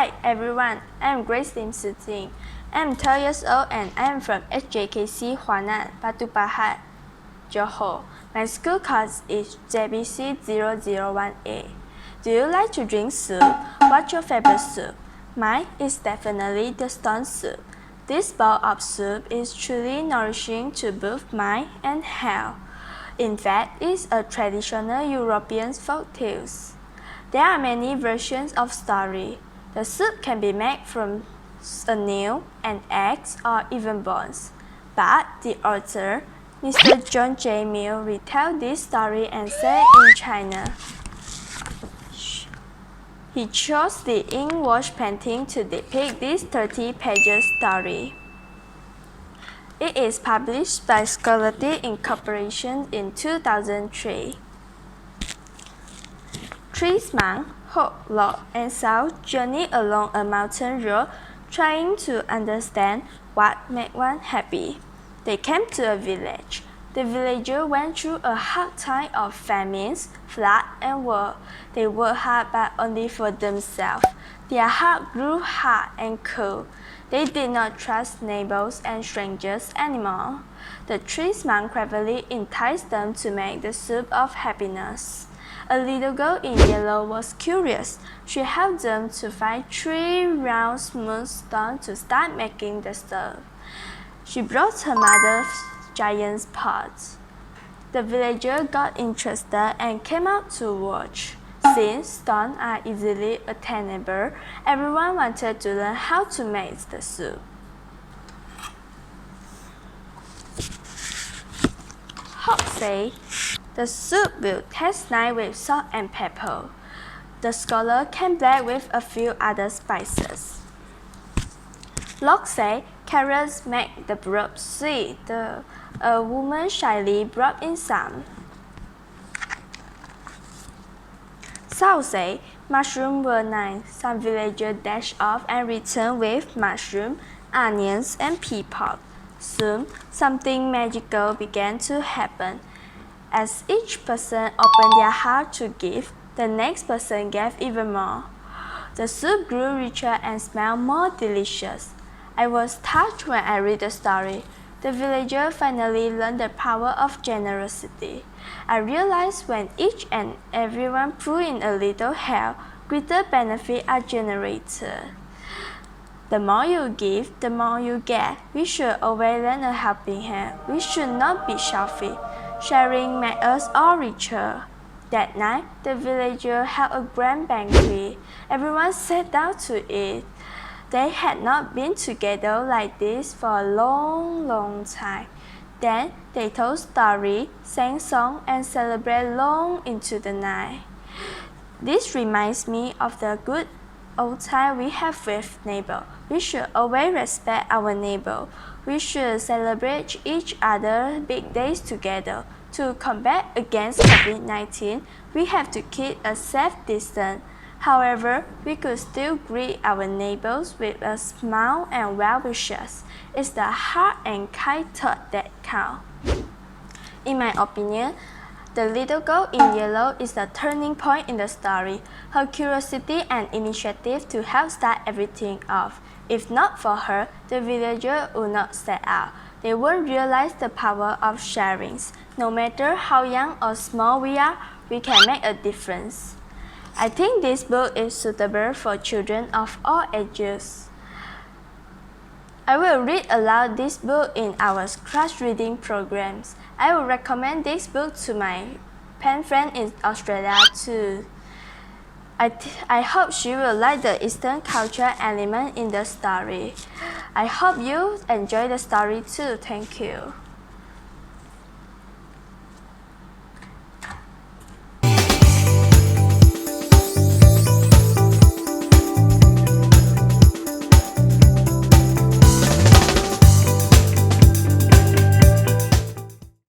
Hi everyone, I'm Grayce Jing. I'm 12 years old and I'm from SJKC HWA NAN, Batu Pahat, Johor. My school code is BBJ2021. Do you like to drink soup? What's your favorite soup? Mine is definitely the stone soup. This bowl of soup is truly nourishing to both mind and health. In fact, it's a traditional European folktale. There are many versions of story. The soup can be made from a nail, an eggs, or even bones. But the author, Mr. John J. Mill, retell this story and set in China. He chose the ink wash painting to depict this 30-page story. It is published by Scholarly Incorporation in 2003. Three monks, Hope, Locke, and South journey along a mountain road trying to understand what made one happy. They came to a village. The villagers went through a hard time of famines, flood, and war. They worked hard but only for themselves. Their heart grew hard and cold. They did not trust neighbors and strangers anymore. The three monks cleverly enticed them to make the soup of happiness. A little girl in yellow was curious. She helped them to find 3 round smooth stones to start making the soup. She brought her mother's giant's pot. The villager got interested and came out to watch. Since stones are easily attainable, everyone wanted to learn how to make the soup. Hope said, the soup will taste nice with salt and pepper. The scholar can blend with a few other spices. Locke said, carrots make the broth sweet. A woman shyly brought in some. South said, mushrooms were nice. Some villagers dashed off and returned with mushrooms, onions, and pea pod. Soon, something magical began to happen. As each person opened their heart to give, the next person gave even more. The soup grew richer and smelled more delicious. I was touched when I read the story. The villager finally learned the power of generosity. I realized when each and everyone put in a little help, greater benefits are generated. The more you give, the more you get. We should always lend a helping hand. We should not be selfish. Sharing makes us all richer. That night, the villager held a grand banquet. Everyone sat down to eat. They had not been together like this for a long time. Then they told stories, sang songs, and celebrated long into the night. This reminds me of the good old time we have with neighbors. We should always respect our neighbor. We should celebrate each other's big days together. To combat against COVID-19, we have to keep a safe distance. However, we could still greet our neighbors with a smile and well wishes. It's the heart and kind thought that count. In my opinion, the little girl in yellow is the turning point in the story. Her curiosity and initiative to help start everything off. If not for her, the villager would not set out. They won't realize the power of sharing. No matter how young or small we are, we can make a difference. I think this book is suitable for children of all ages. I will read aloud this book in our class reading programs. I will recommend this book to my pen friend in Australia too. I hope she will like the Eastern culture element in the story. I hope you enjoy the story too. Thank you.